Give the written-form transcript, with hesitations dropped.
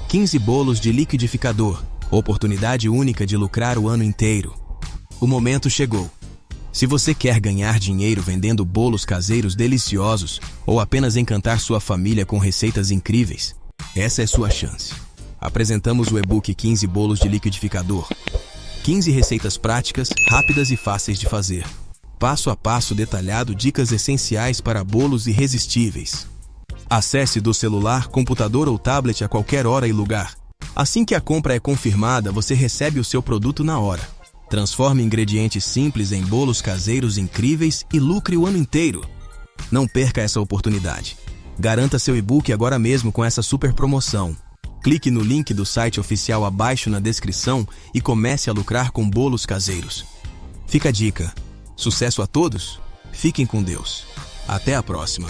15 bolos de liquidificador. Oportunidade única de lucrar o ano inteiro. O momento chegou. Se você quer ganhar dinheiro vendendo bolos caseiros deliciosos ou apenas encantar sua família com receitas incríveis, essa é sua chance. Apresentamos o e-book 15 bolos de liquidificador. 15 receitas práticas, rápidas e fáceis de fazer. Passo a passo detalhado, dicas essenciais para bolos irresistíveis. Acesse do celular, computador ou tablet a qualquer hora e lugar. Assim que a compra é confirmada, você recebe o seu produto na hora. Transforme ingredientes simples em bolos caseiros incríveis e lucre o ano inteiro. Não perca essa oportunidade. Garanta seu e-book agora mesmo com essa super promoção. Clique no link do site oficial abaixo na descrição e comece a lucrar com bolos caseiros. Fica a dica. Sucesso a todos. Fiquem com Deus. Até a próxima.